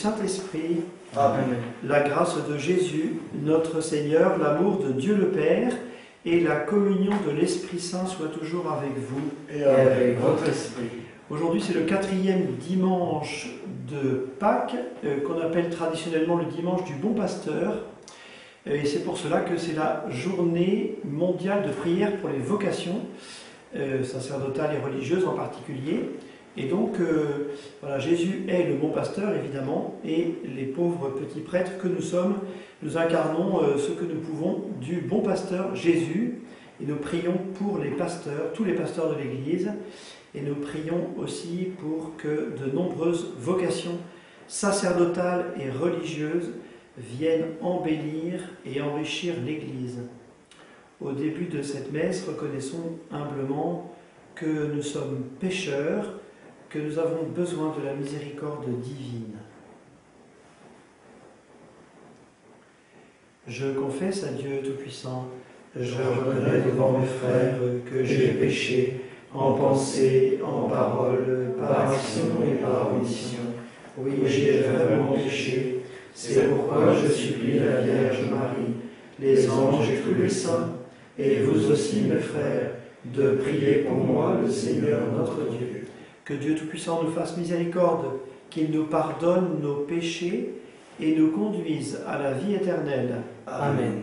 Saint-Esprit, Amen. La grâce de Jésus, notre Seigneur, l'amour de Dieu le Père et la communion de l'Esprit Saint soient toujours avec vous. Et avec votre esprit. Aujourd'hui, c'est le 4e dimanche de Pâques, qu'on appelle traditionnellement le dimanche du Bon Pasteur. Et c'est pour cela que c'est la journée mondiale de prière pour les vocations, sacerdotales et religieuses en particulier. Et donc, voilà, Jésus est le bon pasteur, évidemment, et les pauvres petits prêtres que nous sommes, nous incarnons ce que nous pouvons du bon pasteur Jésus, et nous prions pour les pasteurs, tous les pasteurs de l'Église, et nous prions aussi pour que de nombreuses vocations sacerdotales et religieuses viennent embellir et enrichir l'Église. Au début de cette messe, reconnaissons humblement que nous sommes pécheurs, que nous avons besoin de la miséricorde divine. Je confesse à Dieu Tout-Puissant, je reconnais devant mes frères que j'ai péché en pensée, en parole, par action et par omission. Oui, j'ai vraiment péché. C'est pourquoi je supplie la Vierge Marie, les anges et tous les saints, et vous aussi mes frères, de prier pour moi le Seigneur notre Dieu. Que Dieu Tout-Puissant nous fasse miséricorde, qu'il nous pardonne nos péchés et nous conduise à la vie éternelle. Amen.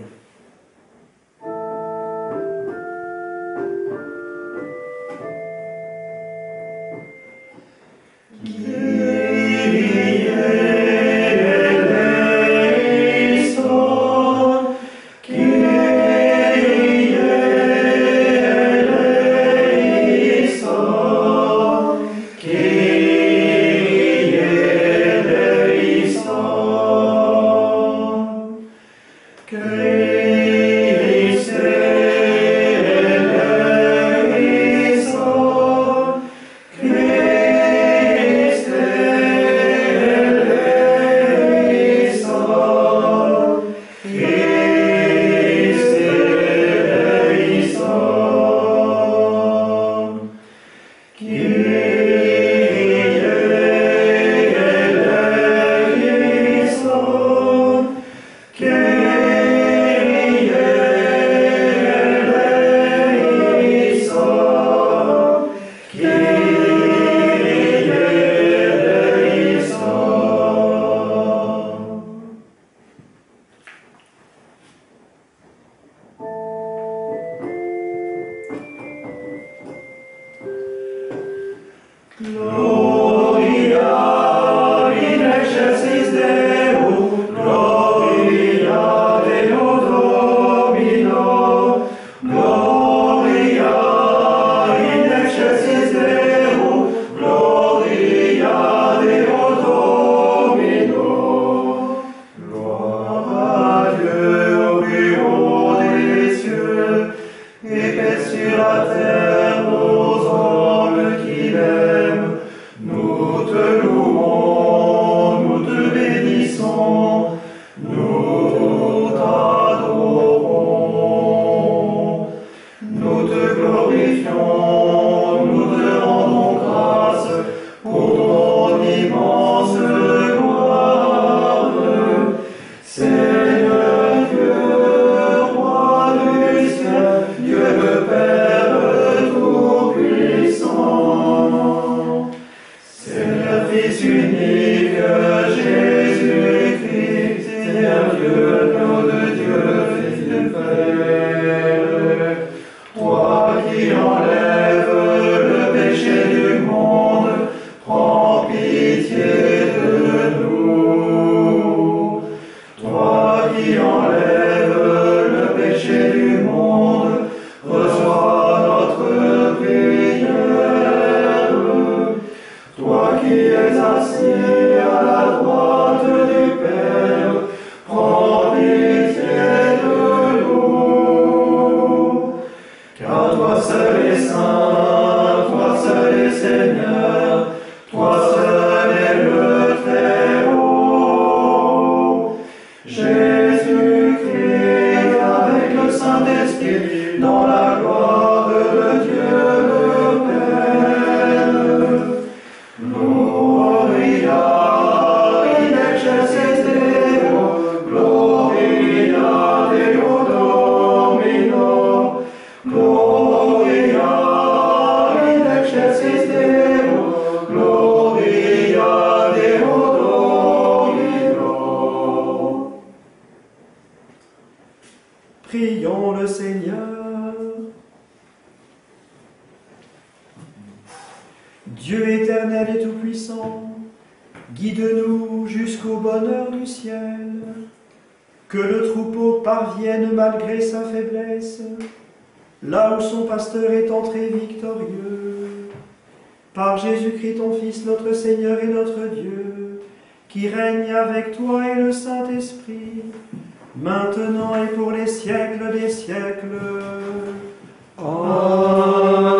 Nous te louons. Fils unique, Jésus-Christ, Seigneur Dieu, Nom de Dieu, Fils du Père. Toi qui enlèves le péché du monde, prends pitié de nous. Toi qui enlèves le péché du monde, reçois notre prière. Toi qui es assis à la droite du Père, prends pitié de nous. Car toi seul es saint, toi seul es Seigneur, toi seul es le Très-Haut. Jésus-Christ avec le Saint-Esprit, dans la gloire de Dieu le Père. Gloria in excelsis Deo, Gloria Deo Domino, Gloria in excelsis Deo, Gloria Deo Domino. Prions le Seigneur. Dieu éternel et tout-puissant, guide-nous jusqu'au bonheur du ciel. Que le troupeau parvienne malgré sa faiblesse, là où son pasteur est entré victorieux. Par Jésus-Christ ton Fils, notre Seigneur et notre Dieu, qui règne avec toi et le Saint-Esprit, maintenant et pour les siècles des siècles. Amen.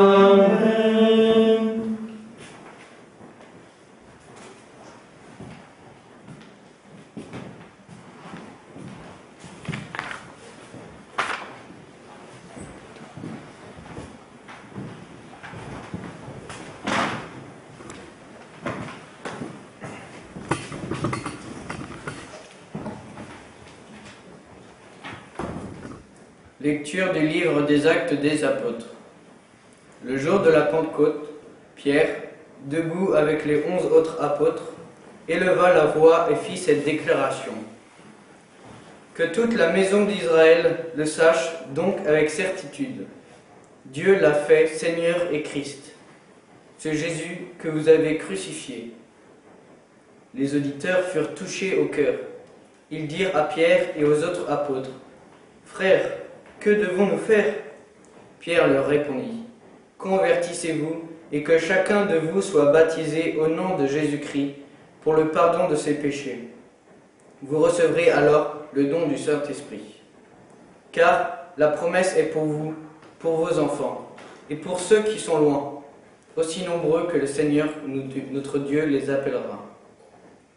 Lecture du livre des Actes des Apôtres. Le jour de la Pentecôte, Pierre, debout avec les 11 autres apôtres, éleva la voix et fit cette déclaration. Que toute la maison d'Israël le sache donc avec certitude. Dieu l'a fait Seigneur et Christ, ce Jésus que vous avez crucifié. Les auditeurs furent touchés au cœur. Ils dirent à Pierre et aux autres apôtres, « Frères, que devons-nous faire ?» Pierre leur répondit, « Convertissez-vous et que chacun de vous soit baptisé au nom de Jésus-Christ pour le pardon de ses péchés. Vous recevrez alors le don du Saint-Esprit. Car la promesse est pour vous, pour vos enfants, et pour ceux qui sont loin, aussi nombreux que le Seigneur, notre Dieu, les appellera. »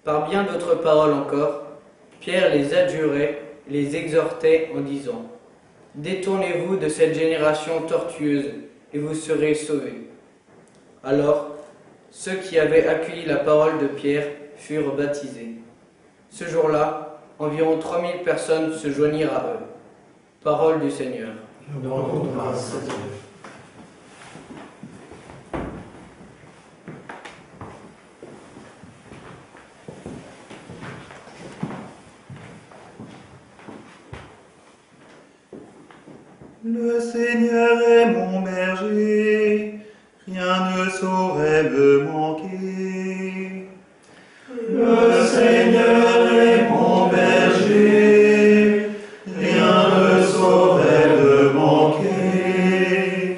Par bien d'autres paroles encore, Pierre les adjurait et les exhortait en disant, « Détournez-vous de cette génération tortueuse, et vous serez sauvés. » Alors, ceux qui avaient accueilli la parole de Pierre furent baptisés. Ce jour-là, environ 3000 personnes se joignirent à eux. Parole du Seigneur. Nous rendons grâce à Dieu. Le Seigneur est mon berger, rien ne saurait me manquer. Le Seigneur est mon berger, rien ne saurait me manquer.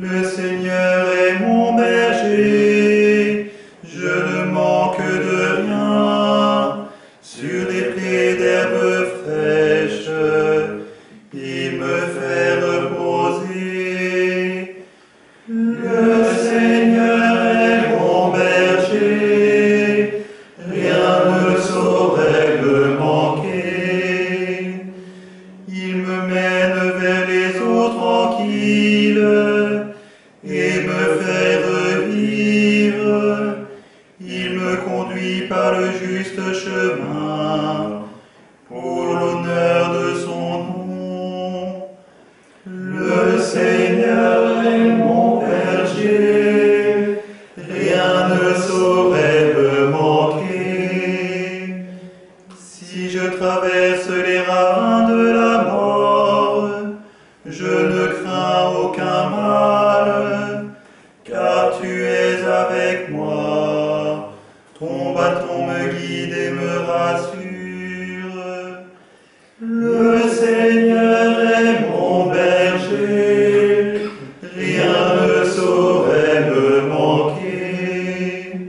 Le Seigneur est mon berger, je ne manque de rien. Sur des prés d'herbes fraîches, il me fait reposer. Le Seigneur est mon berger, rien ne saurait me manquer. Il me mène vers les eaux tranquilles et me fait revivre. Il me conduit par le juste chemin pour l'honneur de son nom. Le Seigneur est mon berger, rien ne saurait bâton me guide et me rassure. Le Seigneur est mon berger, rien ne saurait me manquer.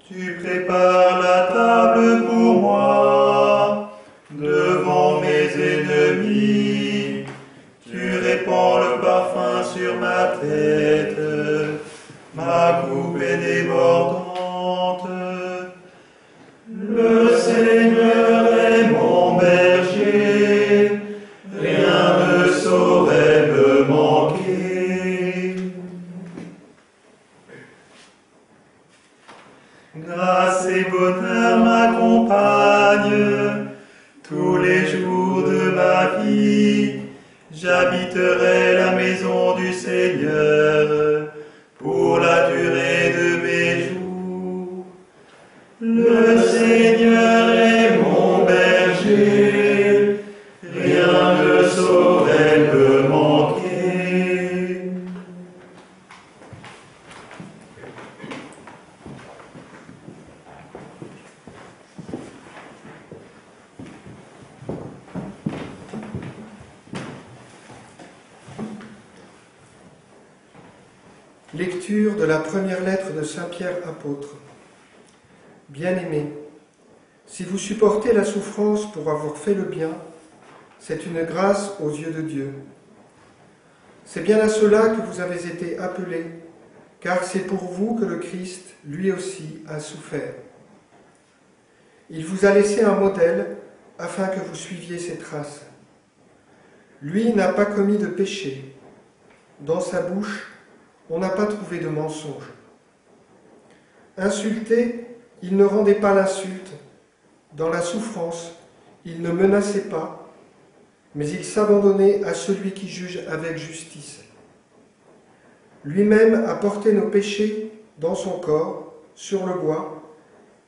Tu prépares la table pour moi, devant mes ennemis. Tu répands le parfum sur ma tête, ma coupe est débordante. Le Seigneur est mon berger, rien ne saurait me manquer. Grâce et bonheur m'accompagnent tous les jours de ma vie. J'habiterai la maison du Seigneur pour la durée de mes jours. Le Seigneur est mon berger, rien ne saurait me manquer. Lecture de la première lettre de Saint Pierre apôtre. Bien-aimés, si vous supportez la souffrance pour avoir fait le bien, c'est une grâce aux yeux de Dieu. C'est bien à cela que vous avez été appelés, car c'est pour vous que le Christ, lui aussi, a souffert. Il vous a laissé un modèle afin que vous suiviez ses traces. Lui n'a pas commis de péché. Dans sa bouche, on n'a pas trouvé de mensonge. Insulté, il ne rendait pas l'insulte. Dans la souffrance, il ne menaçait pas, mais il s'abandonnait à celui qui juge avec justice. Lui-même a porté nos péchés dans son corps, sur le bois,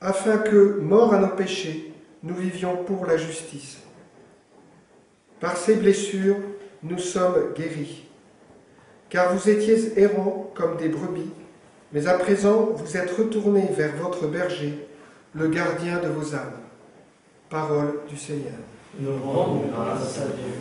afin que, morts à nos péchés, nous vivions pour la justice. Par ses blessures, nous sommes guéris. Car vous étiez errants comme des brebis, mais à présent vous êtes retournés vers votre berger, le gardien de vos âmes. Parole du Seigneur. Nous rendons grâce à Dieu.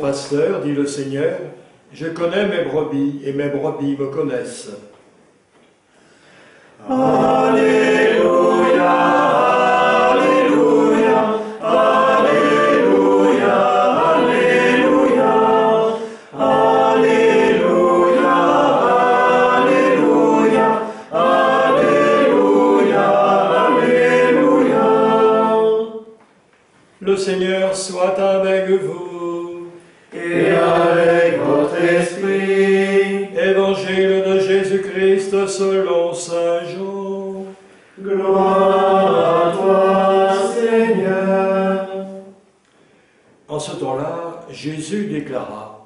Pasteur, dit le Seigneur, je connais mes brebis et mes brebis me connaissent. Alléluia, Alléluia, Alléluia, Alléluia, Alléluia, Alléluia, Alléluia, Alléluia. Le Seigneur soit avec vous. Et avec votre esprit. Évangile de Jésus-Christ selon saint Jean. Gloire à toi, Seigneur. En ce temps-là, Jésus déclara :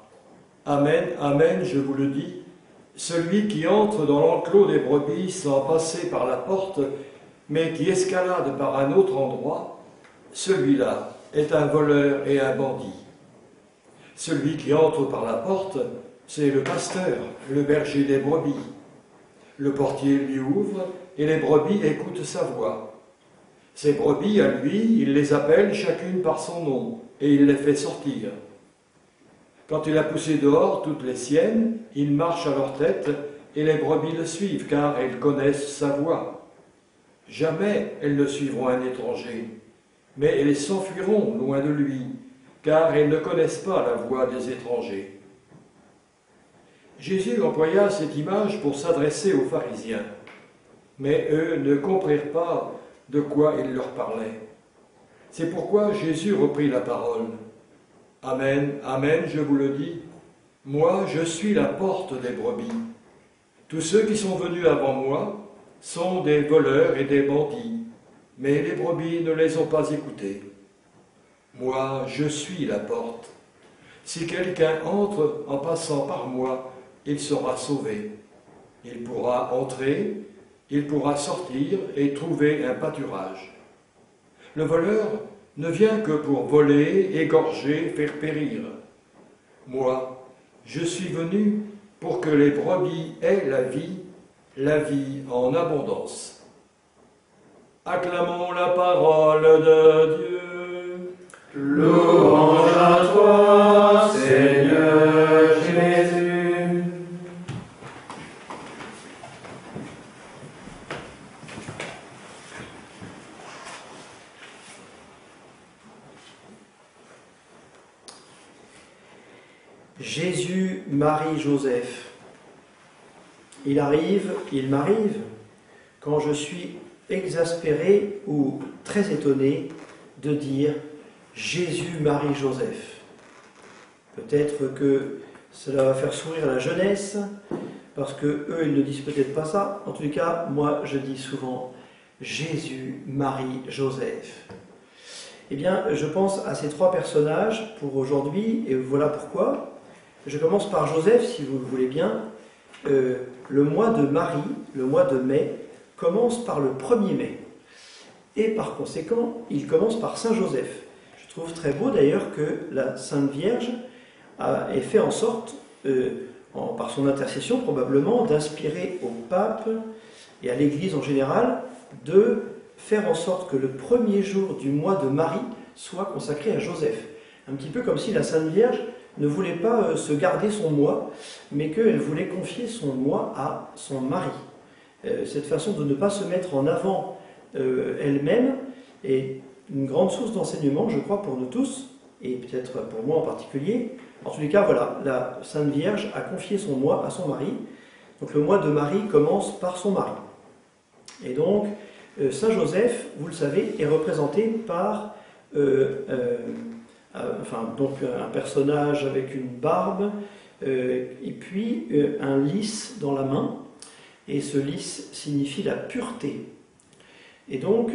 Amen, Amen, je vous le dis, celui qui entre dans l'enclos des brebis sans passer par la porte, mais qui escalade par un autre endroit, celui-là est un voleur et un bandit. Celui qui entre par la porte, c'est le pasteur, le berger des brebis. Le portier lui ouvre et les brebis écoutent sa voix. Ces brebis, à lui, il les appelle chacune par son nom et il les fait sortir. Quand il a poussé dehors toutes les siennes, il marche à leur tête et les brebis le suivent car elles connaissent sa voix. Jamais elles ne suivront un étranger, mais elles s'enfuiront loin de lui, car elles ne connaissent pas la voix des étrangers. Jésus employa cette image pour s'adresser aux pharisiens, mais eux ne comprirent pas de quoi il leur parlait. C'est pourquoi Jésus reprit la parole. Amen, Amen, je vous le dis, Moi, je suis la porte des brebis. Tous ceux qui sont venus avant moi sont des voleurs et des bandits, mais les brebis ne les ont pas écoutés. Moi, je suis la porte. Si quelqu'un entre en passant par moi, il sera sauvé. Il pourra entrer, il pourra sortir et trouver un pâturage. Le voleur ne vient que pour voler, égorger, faire périr. Moi, je suis venu pour que les brebis aient la vie en abondance. Acclamons la parole de Dieu. Louange à toi, Seigneur Jésus. Jésus, Marie, Joseph. Il m'arrive, quand je suis exaspéré ou très étonné, de dire Jésus, Marie, Joseph. Peut-être que cela va faire sourire la jeunesse, parce que eux, ils ne disent peut-être pas ça. En tout cas, moi, je dis souvent Jésus, Marie, Joseph. Eh bien, je pense à ces trois personnages pour aujourd'hui, et voilà pourquoi. Je commence par Joseph, si vous le voulez bien. Le mois de Marie, le mois de mai, commence par le 1er mai. Et par conséquent, il commence par Saint Joseph. Je trouve très beau d'ailleurs que la Sainte Vierge ait fait en sorte, par son intercession probablement, d'inspirer au pape et à l'Église en général, de faire en sorte que le 1er jour du mois de Marie soit consacré à Joseph. Un petit peu comme si la Sainte Vierge ne voulait pas se garder son mois, mais qu'elle voulait confier son mois à son mari. Cette façon de ne pas se mettre en avant elle-même est une grande source d'enseignement, je crois, pour nous tous, et peut-être pour moi en particulier. En tous les cas, voilà, la Sainte Vierge a confié son mois à son mari. Donc le mois de Marie commence par son mari. Et donc, Saint Joseph, vous le savez, est représenté par un personnage avec une barbe, et puis un lys dans la main. Et ce lys signifie la pureté. Et donc,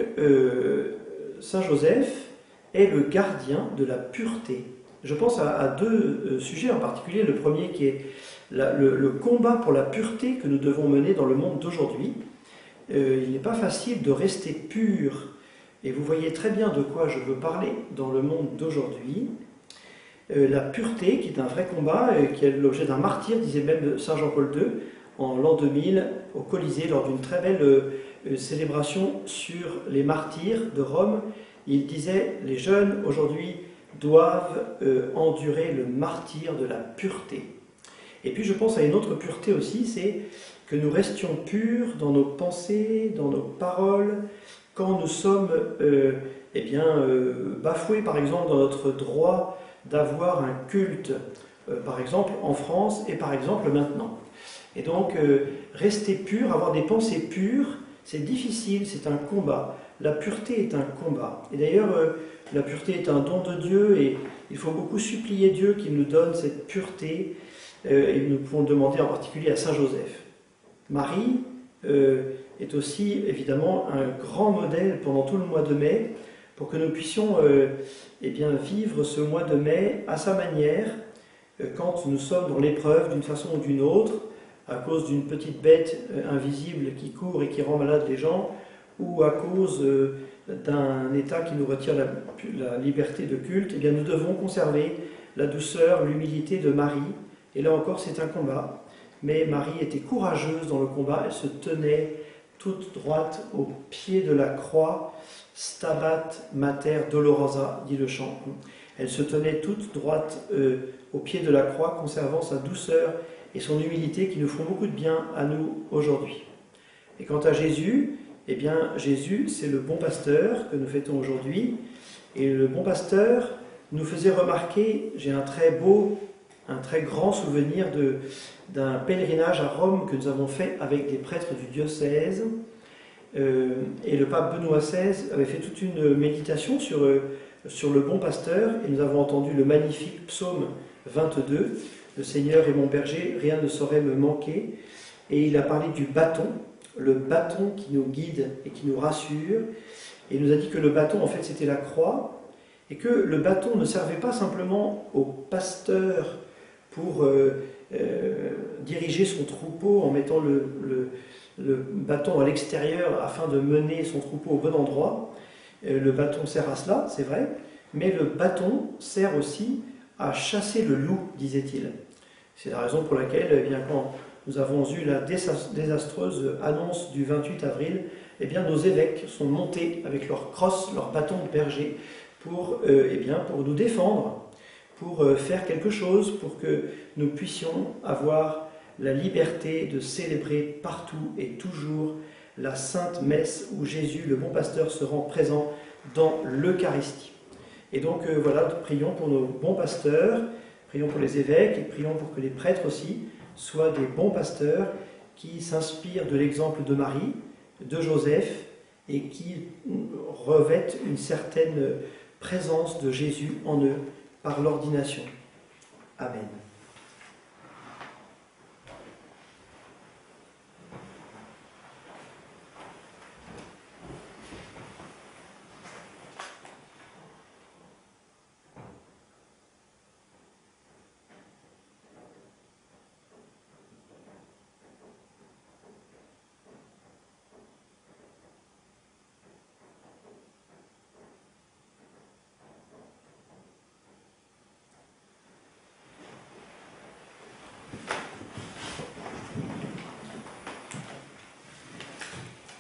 Saint Joseph est le gardien de la pureté. Je pense à deux sujets en particulier. Le premier qui est le combat pour la pureté que nous devons mener dans le monde d'aujourd'hui. Il n'est pas facile de rester pur. Et vous voyez très bien de quoi je veux parler dans le monde d'aujourd'hui. La pureté, qui est un vrai combat, qui est l'objet d'un martyre, disait même Saint Jean-Paul II, en l'an 2000, au Colisée, lors d'une très belle célébration sur les martyrs de Rome. Il disait, les jeunes aujourd'hui doivent endurer le martyre de la pureté. Et puis je pense à une autre pureté aussi, c'est que nous restions purs dans nos pensées, dans nos paroles, quand nous sommes bafoués par exemple dans notre droit d'avoir un culte, par exemple en France et par exemple maintenant. Et donc rester pur, avoir des pensées pures, c'est difficile, c'est un combat. La pureté est un combat. Et d'ailleurs, la pureté est un don de Dieu et il faut beaucoup supplier Dieu qu'il nous donne cette pureté. Et nous pouvons le demander en particulier à Saint Joseph. Marie est aussi évidemment un grand modèle pendant tout le mois de mai pour que nous puissions vivre ce mois de mai à sa manière quand nous sommes dans l'épreuve d'une façon ou d'une autre à cause d'une petite bête invisible qui court et qui rend malade les gens ou à cause d'un état qui nous retire la liberté de culte. Eh bien, nous devons conserver la douceur, l'humilité de Marie. Et là encore, c'est un combat. Mais Marie était courageuse dans le combat. Elle se tenait toute droite au pied de la croix. Stabat Mater Dolorosa, dit le chant. Elle se tenait toute droite au pied de la croix, conservant sa douceur et son humilité qui nous font beaucoup de bien à nous aujourd'hui. Et quant à Jésus, eh bien, Jésus, c'est le bon pasteur que nous fêtons aujourd'hui. Et le bon pasteur nous faisait remarquer, j'ai un très grand souvenir d'un pèlerinage à Rome que nous avons fait avec des prêtres du diocèse. Et le pape Benoît XVI avait fait toute une méditation sur sur le bon pasteur, et nous avons entendu le magnifique psaume 22, « Le Seigneur est mon berger, rien ne saurait me manquer ». Et il a parlé du bâton, le bâton qui nous guide et qui nous rassure. Et il nous a dit que le bâton, en fait, c'était la croix, et que le bâton ne servait pas simplement au pasteur pour diriger son troupeau en mettant le bâton à l'extérieur afin de mener son troupeau au bon endroit. Le bâton sert à cela, c'est vrai, mais le bâton sert aussi à chasser le loup, disait-il. C'est la raison pour laquelle, eh bien, quand nous avons eu la désastreuse annonce du 28 avril, eh bien, nos évêques sont montés avec leurs crosses, leurs bâtons de berger, pour nous défendre, pour faire quelque chose, pour que nous puissions avoir la liberté de célébrer partout et toujours la Sainte Messe où Jésus, le bon pasteur, se rend présent dans l'Eucharistie. Et donc voilà, prions pour nos bons pasteurs, prions pour les évêques et prions pour que les prêtres aussi soient des bons pasteurs qui s'inspirent de l'exemple de Marie, de Joseph et qui revêtent une certaine présence de Jésus en eux par l'ordination. Amen.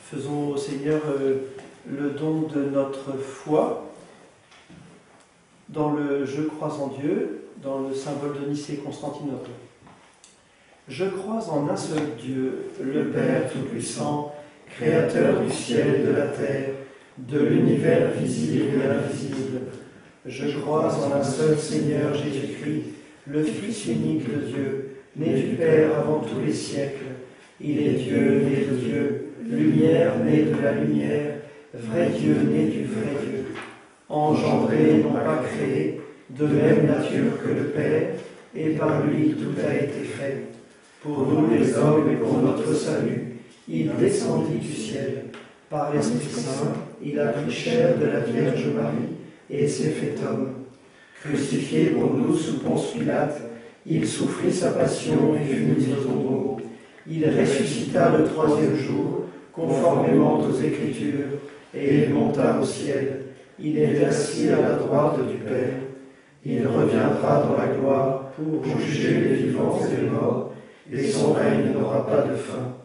Faisons au Seigneur le don de notre foi dans le « Je crois en Dieu », dans le symbole de Nicée-Constantinople. Je crois en un seul Dieu, le Père Tout-Puissant, Créateur du ciel et de la terre, de l'univers visible et invisible. Je crois en un seul Seigneur Jésus-Christ, le Fils unique de Dieu, né du Père avant tous les siècles. Il est Dieu, né de Dieu, lumière née de la lumière, vrai Dieu né du vrai Dieu, engendré, non pas créé, de même nature que le Père, et par lui tout a été fait. Pour nous les hommes et pour notre salut, il descendit du ciel. Par l'Esprit Saint, il a pris chair de la Vierge Marie et s'est fait homme. Crucifié pour nous sous Ponce Pilate, il souffrit sa passion et fut mis au tombeau. Il ressuscita le troisième jour, conformément aux Écritures, et il monta au ciel. Il est assis à la droite du Père. Il reviendra dans la gloire pour juger les vivants et les morts, et son règne n'aura pas de fin.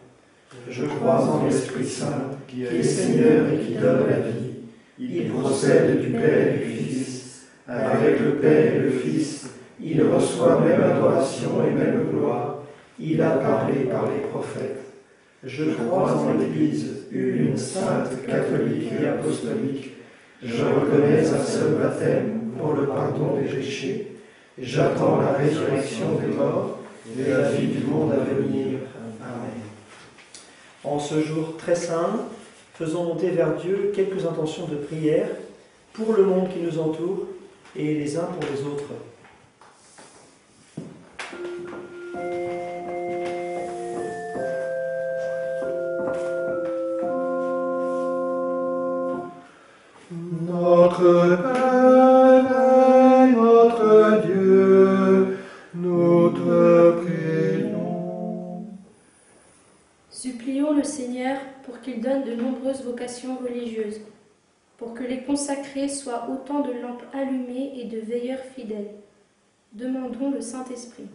Je crois en l'Esprit Saint, qui est Seigneur et qui donne la vie. Il procède du Père et du Fils. Avec le Père et le Fils, il reçoit même adoration et même gloire. Il a parlé par les prophètes. Je crois en l'Église, une sainte, catholique et apostolique. Je reconnais un seul baptême pour le pardon des péchés. J'attends la résurrection des morts et la vie du monde à venir. Amen. En ce jour très saint, faisons monter vers Dieu quelques intentions de prière pour le monde qui nous entoure et les uns pour les autres. Notre Père et notre Dieu, nous te prions. Supplions le Seigneur pour qu'il donne de nombreuses vocations religieuses, pour que les consacrés soient autant de lampes allumées et de veilleurs fidèles. Demandons le Saint-Esprit.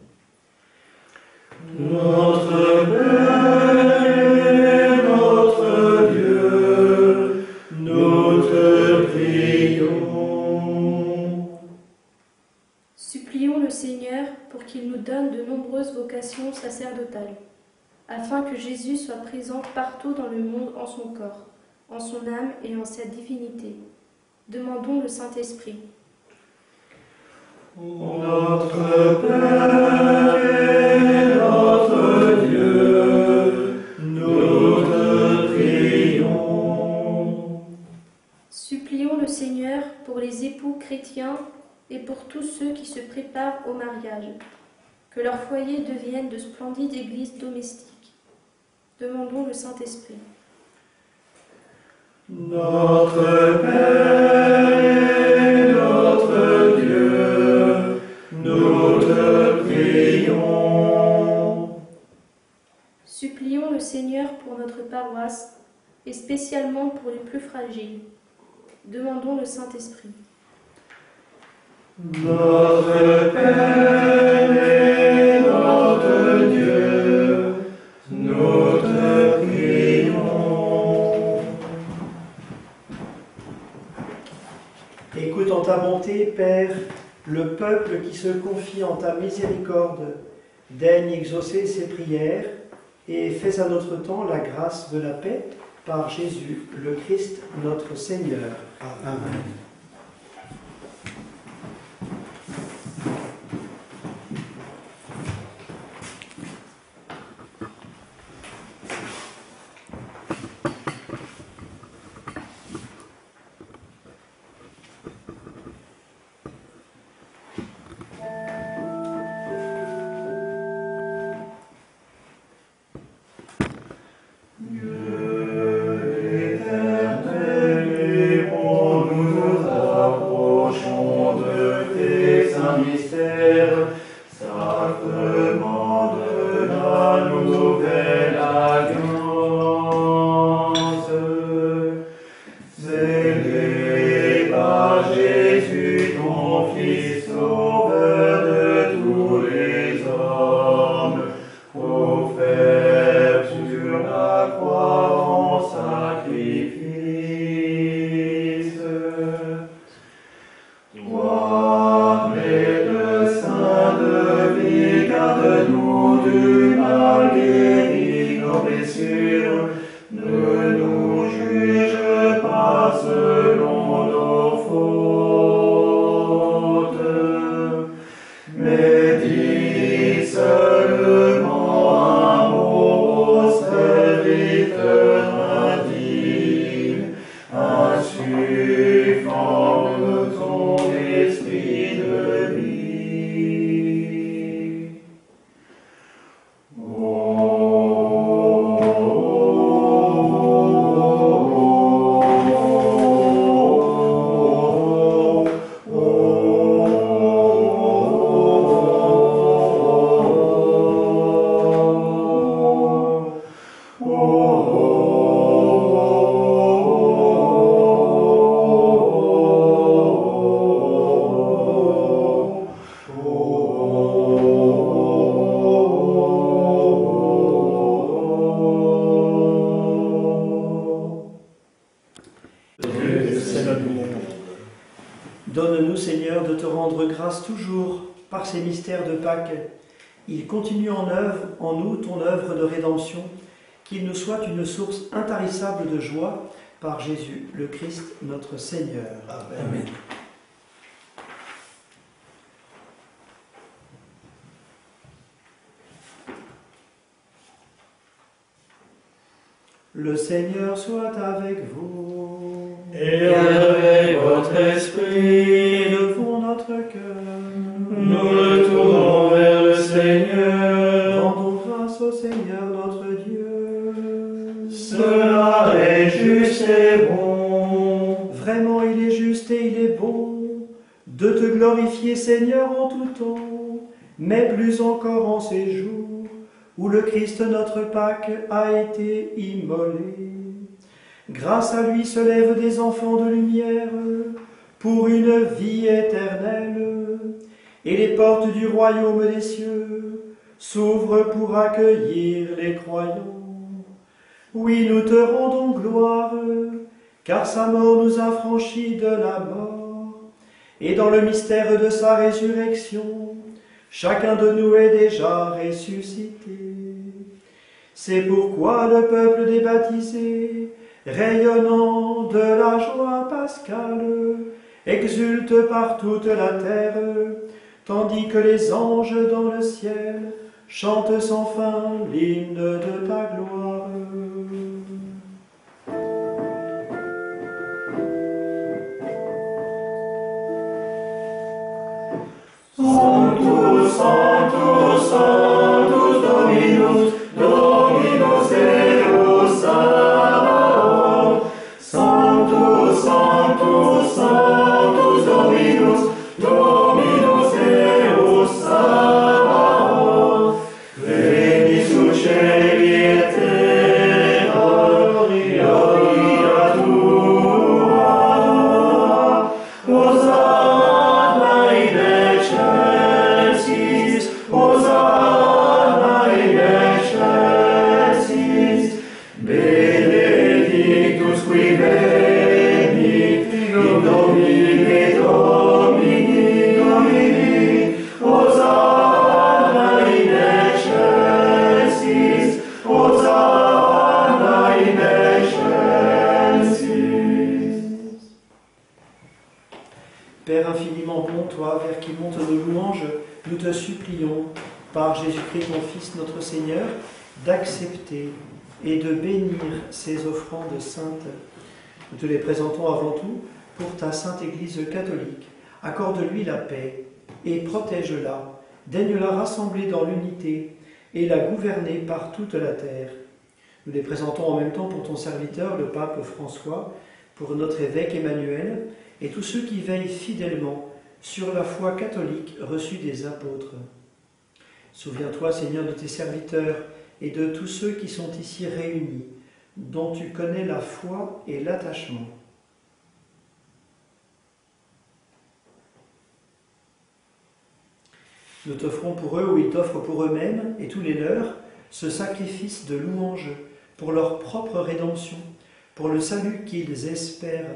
Notre Père et notre Dieu, nous te prions. Supplions le Seigneur pour qu'il nous donne de nombreuses vocations sacerdotales, afin que Jésus soit présent partout dans le monde en son corps, en son âme et en sa divinité. Demandons le Saint-Esprit. Notre Père et notre Dieu, nous te prions. Supplions le Seigneur pour les époux mariage, que leur foyer devienne de splendides églises domestiques. Demandons le Saint-Esprit. Notre Père, notre Dieu, nous te prions. Supplions le Seigneur pour notre paroisse et spécialement pour les plus fragiles. Demandons le Saint-Esprit. Notre Père et notre Dieu, nous te prions. Écoute en ta bonté, Père, le peuple qui se confie en ta miséricorde. Daigne exaucer ses prières et fais à notre temps la grâce de la paix par Jésus, le Christ, notre Seigneur. Amen. Donne-nous, Seigneur, de te rendre grâce toujours par ces mystères de Pâques. Il continue en œuvre, en nous, ton œuvre de rédemption, qu'il nous soit une source intarissable de joie par Jésus, le Christ, notre Seigneur. Amen. Le Seigneur soit avec vous. Et avec votre esprit, Élevons notre cœur. nous le tournons vers le Seigneur. Rendons grâce au Seigneur notre Dieu. Cela est juste et bon. Vraiment, il est juste et il est bon de te glorifier, Seigneur, en tout temps, mais plus encore en ces jours où le Christ, notre Pâque, a été immolé. Grâce à lui se lèvent des enfants de lumière pour une vie éternelle, et les portes du royaume des cieux s'ouvrent pour accueillir les croyants. Oui, nous te rendons gloire, car sa mort nous a franchis de la mort, et dans le mystère de sa résurrection, chacun de nous est déjà ressuscité. C'est pourquoi le peuple des baptisés, rayonnant de la joie pascale, exulte par toute la terre, tandis que les anges dans le ciel chantent sans fin l'hymne de ta gloire. Sanctus, supplions, par Jésus-Christ ton Fils notre Seigneur, d'accepter et de bénir ces offrandes saintes. Nous te les présentons avant tout pour ta sainte Église catholique. Accorde-lui la paix et protège-la, daigne-la rassembler dans l'unité et la gouverner par toute la terre. Nous les présentons en même temps pour ton serviteur, le pape François, pour notre évêque Emmanuel et tous ceux qui veillent fidèlement sur la foi catholique reçue des apôtres. Souviens-toi, Seigneur, de tes serviteurs et de tous ceux qui sont ici réunis, dont tu connais la foi et l'attachement. Nous t'offrons pour eux, ou ils t'offrent pour eux-mêmes, et tous les leurs, ce sacrifice de louange pour leur propre rédemption, pour le salut qu'ils espèrent,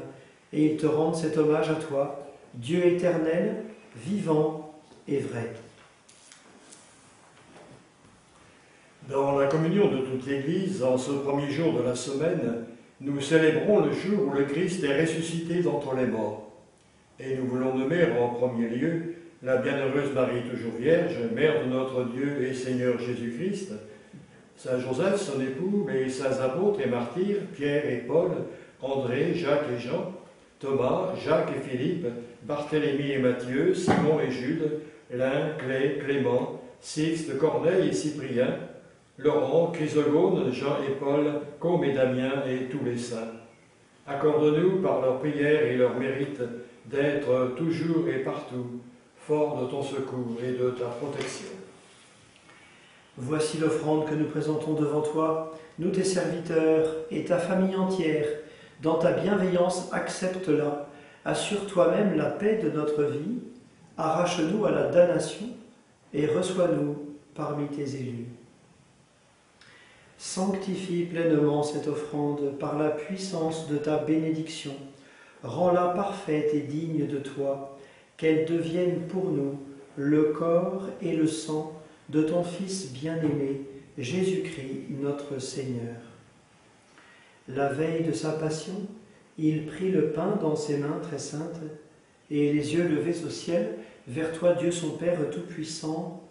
et ils te rendent cet hommage à toi, Dieu éternel, vivant et vrai. Dans la communion de toute l'Église, en ce premier jour de la semaine, nous célébrons le jour où le Christ est ressuscité d'entre les morts. Et nous voulons nommer en premier lieu la bienheureuse Marie toujours Vierge, Mère de notre Dieu et Seigneur Jésus-Christ, Saint Joseph, son époux, les saints apôtres et martyrs, Pierre et Paul, André, Jacques et Jean, Thomas, Jacques et Philippe, Barthélemy et Matthieu, Simon et Jude, Lin, Clément, Sixte, Corneille et Cyprien, Laurent, Chrysogone, Jean et Paul, Côme et Damien et tous les saints. Accorde-nous par leurs prières et leurs mérites d'être toujours et partout forts de ton secours et de ta protection. Voici l'offrande que nous présentons devant toi, nous tes serviteurs et ta famille entière. Dans ta bienveillance, accepte-la. Assure toi-même la paix de notre vie. Arrache-nous à la damnation et reçois-nous parmi tes élus. Sanctifie pleinement cette offrande par la puissance de ta bénédiction. Rends-la parfaite et digne de toi, qu'elle devienne pour nous le corps et le sang de ton Fils bien-aimé, Jésus-Christ, notre Seigneur. La veille de sa passion, il prit le pain dans ses mains très saintes, et les yeux levés au ciel, vers toi, Dieu son Père Tout-Puissant,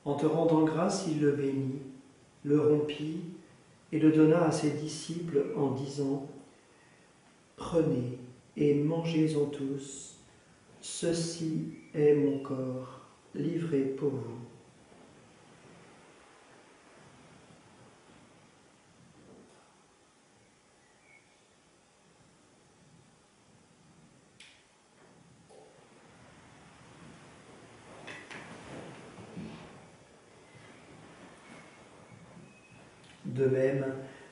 en te rendant grâce, il le bénit, le rompit, et le donna à ses disciples en disant « Prenez et mangez-en tous, ceci est mon corps, livré pour vous. » De même,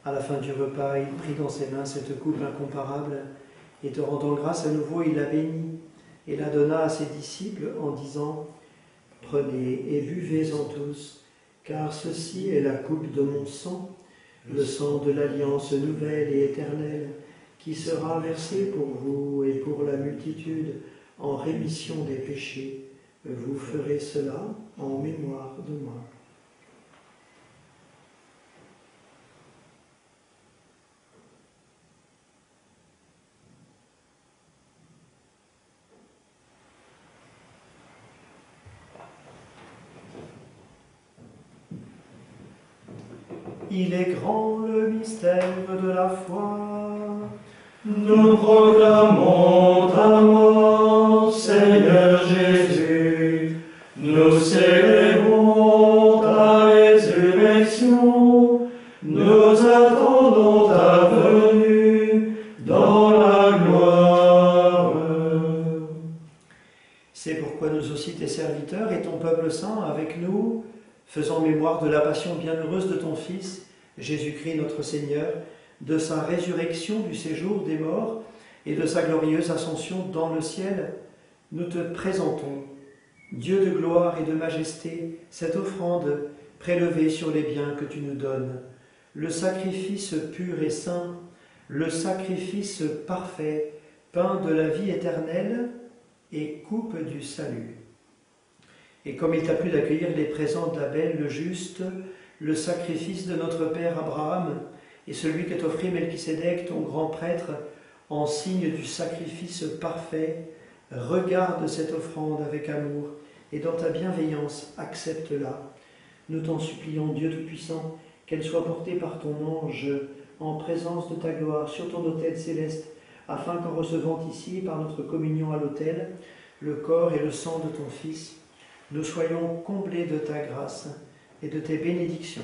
à la fin du repas, il prit dans ses mains cette coupe incomparable, et te rendant grâce à nouveau, il la bénit, et la donna à ses disciples en disant « Prenez et buvez-en tous, car ceci est la coupe de mon sang, le sang de l'alliance nouvelle et éternelle, qui sera versé pour vous et pour la multitude en rémission des péchés. Vous ferez cela en mémoire de moi. » Il est grand le mystère de la foi. Nous proclamons ta mort, Seigneur Jésus. Nous célébrons ta résurrection. Nous attendons ta venue dans la gloire. C'est pourquoi nous aussi, tes serviteurs et ton peuple saint, avec nous, faisant mémoire de la passion bienheureuse de ton Fils, Jésus-Christ notre Seigneur, de sa résurrection du séjour des morts et de sa glorieuse ascension dans le ciel, nous te présentons, Dieu de gloire et de majesté, cette offrande prélevée sur les biens que tu nous donnes, le sacrifice pur et saint, le sacrifice parfait, pain de la vie éternelle et coupe du salut. Et comme il t'a plu d'accueillir les présents d'Abel le juste, le sacrifice de notre père Abraham et celui que t'offrit Melchisédek, ton grand prêtre, en signe du sacrifice parfait, regarde cette offrande avec amour et dans ta bienveillance, accepte-la. Nous t'en supplions, Dieu Tout-Puissant, qu'elle soit portée par ton ange en présence de ta gloire sur ton autel céleste, afin qu'en recevant ici, par notre communion à l'autel, le corps et le sang de ton Fils, nous soyons comblés de ta grâce et de tes bénédictions.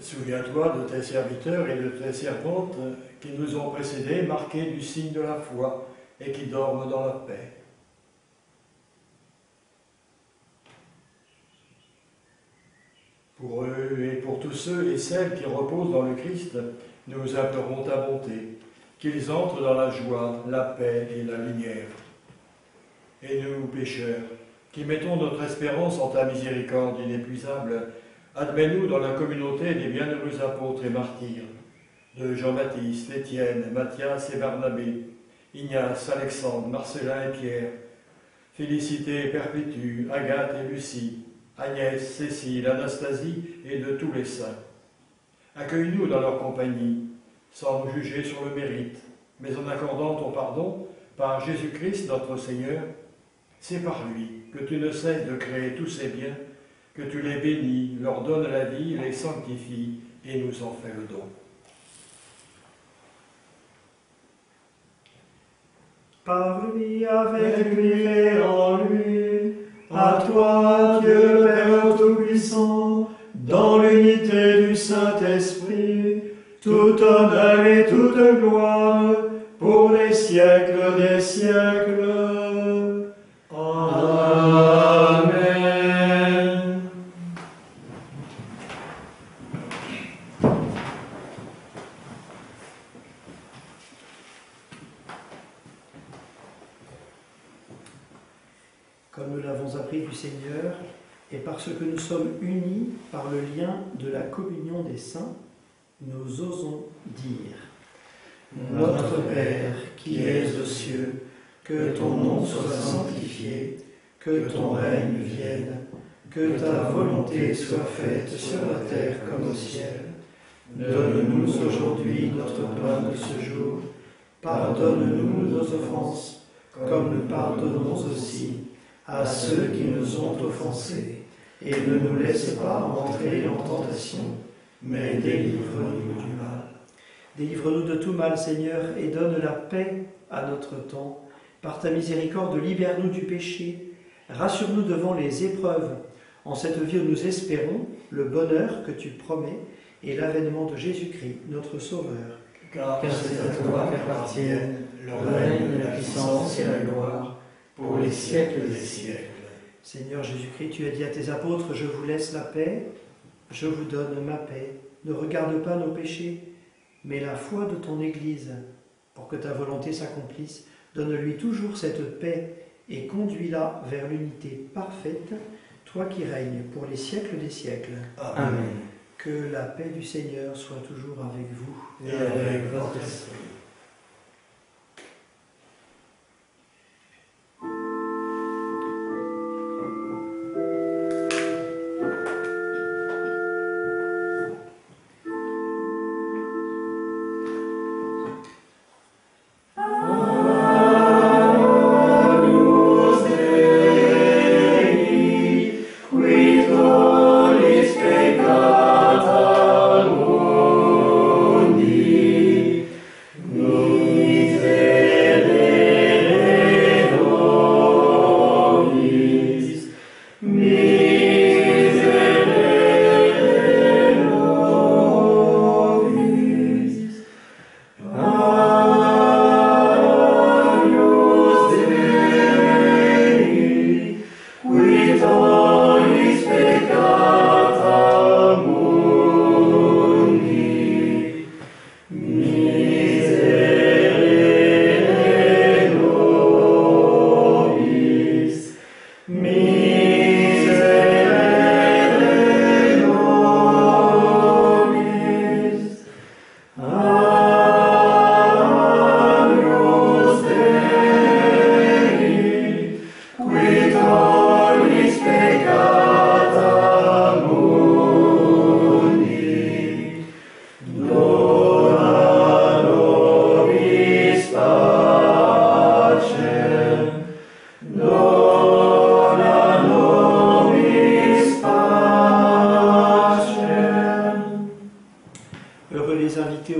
Souviens-toi de tes serviteurs et de tes servantes qui nous ont précédés, marqués du signe de la foi et qui dorment dans la paix. Pour eux et pour tous ceux et celles qui reposent dans le Christ, nous implorons ta bonté, qu'ils entrent dans la joie, la paix et la lumière. Et nous, pécheurs, qui mettons notre espérance en ta miséricorde inépuisable, admets-nous dans la communauté des bienheureux apôtres et martyrs, de Jean-Baptiste, Étienne, Matthias et Barnabé, Ignace, Alexandre, Marcellin et Pierre, Félicité et Perpétue, Agathe et Lucie, Agnès, Cécile, Anastasie et de tous les saints. Accueille-nous dans leur compagnie, sans nous juger sur le mérite, mais en accordant ton pardon par Jésus-Christ notre Seigneur. C'est par lui que tu ne cesses de créer tous ces biens, que tu les bénis, leur donnes la vie, les sanctifies et nous en fais le don. Par lui, avec lui et en lui, à toi, Dieu Père Tout-Puissant, dans l'unité du Saint-Esprit, tout honneur et toute gloire, pour les siècles des siècles. Amen. Comme nous l'avons appris du Seigneur, et parce que nous sommes unis par le lien de la communion des saints, nous osons dire: Notre Père qui es aux cieux, que ton nom soit sanctifié, que ton règne vienne, que ta volonté soit faite sur la terre comme au ciel. Donne-nous aujourd'hui notre pain de ce jour. Pardonne-nous nos offenses, comme nous pardonnons aussi à ceux qui nous ont offensés. Et ne nous laisse pas entrer en tentation, mais délivre-nous du mal. Délivre-nous de tout mal, Seigneur, et donne la paix à notre temps. Par ta miséricorde, libère-nous du péché. Rassure-nous devant les épreuves. En cette vie où nous espérons le bonheur que tu promets et l'avènement de Jésus-Christ, notre Sauveur. Car c'est à toi qu'appartiennent le règne, la puissance et la gloire, pour les siècles des siècles. Seigneur Jésus-Christ, tu as dit à tes apôtres: je vous laisse la paix, je vous donne ma paix. Ne regarde pas nos péchés, mais la foi de ton Église. Pour que ta volonté s'accomplisse, donne-lui toujours cette paix et conduis-la vers l'unité parfaite, toi qui règnes pour les siècles des siècles. Amen. Que la paix du Seigneur soit toujours avec vous. Et avec votre esprit.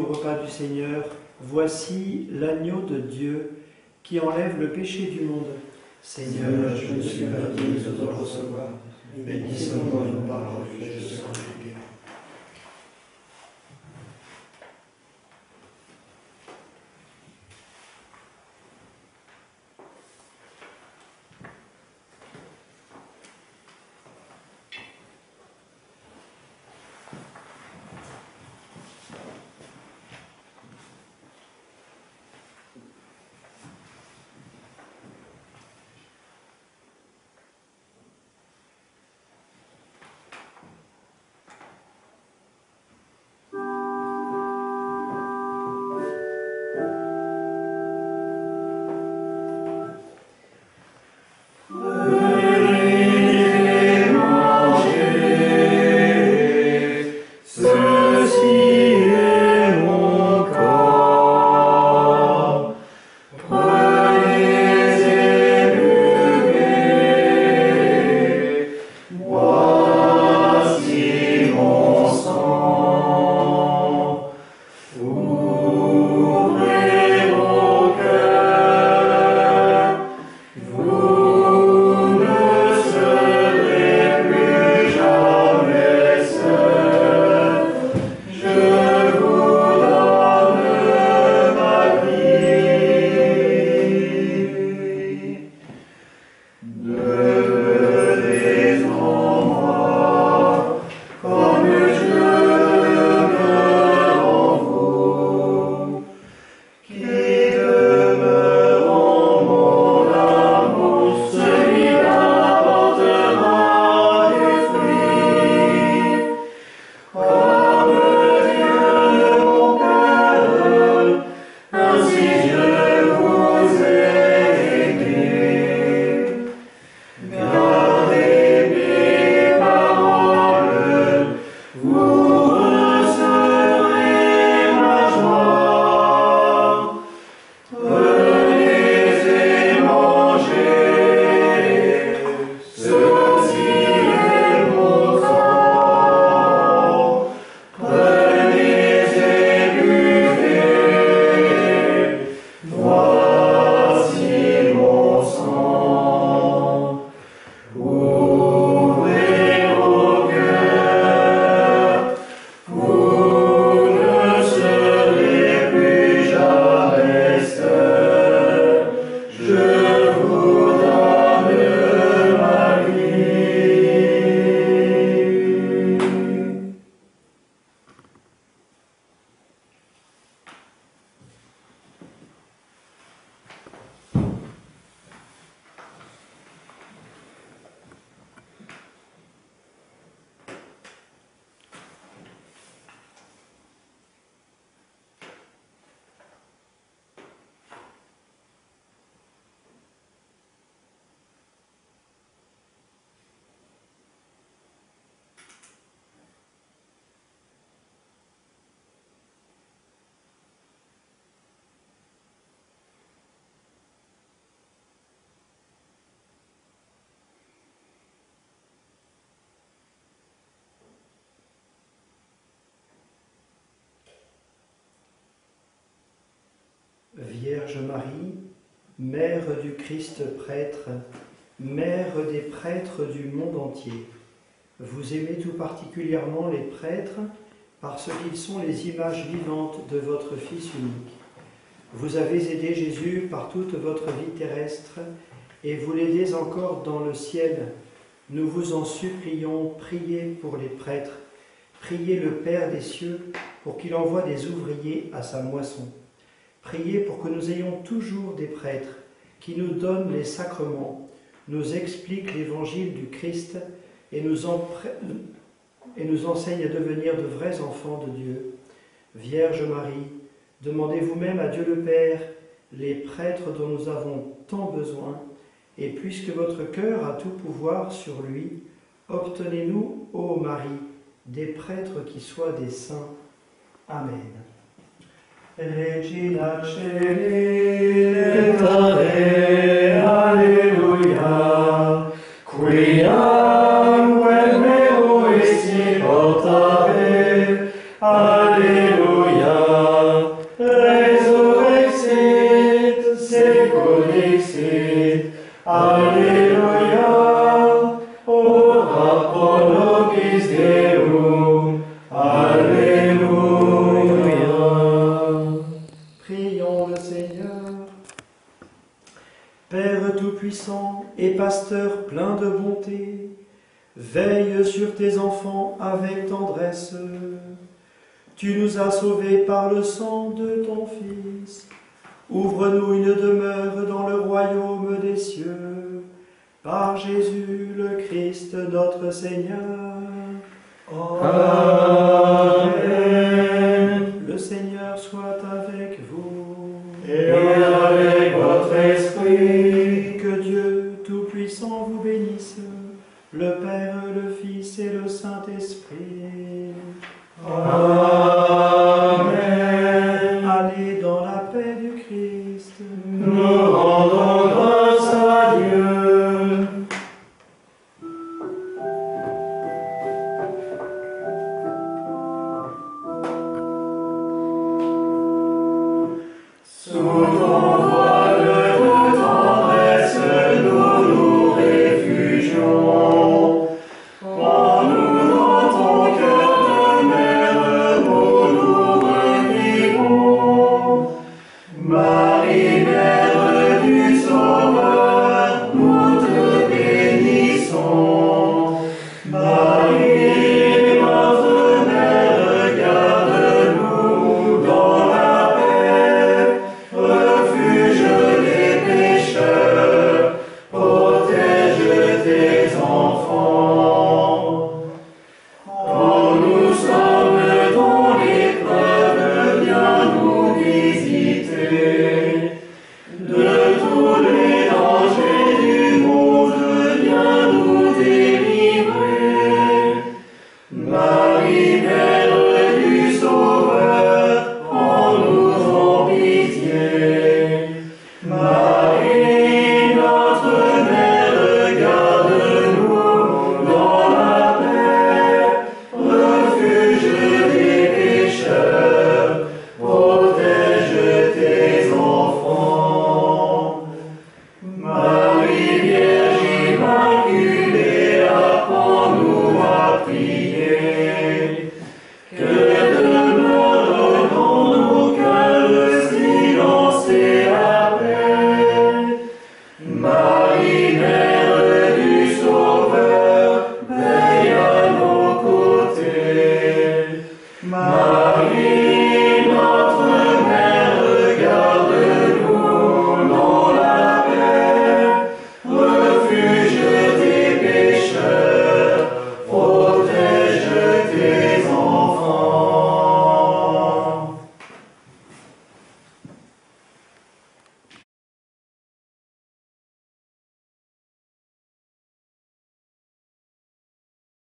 au repas du Seigneur, voici l'agneau de Dieu qui enlève le péché du monde. Seigneur, je ne suis pas digne de te recevoir, mais dis seulement une parole et je serai guéri. Vierge Marie, Mère du Christ prêtre, Mère des prêtres du monde entier, vous aimez tout particulièrement les prêtres parce qu'ils sont les images vivantes de votre Fils unique. Vous avez aidé Jésus par toute votre vie terrestre et vous l'aidez encore dans le ciel. Nous vous en supplions, priez pour les prêtres, priez le Père des cieux pour qu'il envoie des ouvriers à sa moisson. Priez pour que nous ayons toujours des prêtres qui nous donnent les sacrements, nous expliquent l'évangile du Christ et nous enseignent à devenir de vrais enfants de Dieu. Vierge Marie, demandez vous-même à Dieu le Père les prêtres dont nous avons tant besoin, et puisque votre cœur a tout pouvoir sur lui, obtenez-nous, ô Marie, des prêtres qui soient des saints. Amen. Regina Celi, letare, alleluia, quiam vel meo esti portare, alleluia. nobis Deum. Alléluia. Prions le Seigneur. Père Tout-Puissant et Pasteur plein de bonté, veille sur tes enfants avec tendresse. Tu nous as sauvés par le sang de ton Fils. Ouvre-nous une demeure dans le royaume des cieux, par Jésus le Christ notre Seigneur. Amen. Le Seigneur soit avec vous. Et avec votre esprit. Que Dieu Tout-Puissant vous bénisse, le Père, le Fils et le Saint-Esprit. Amen.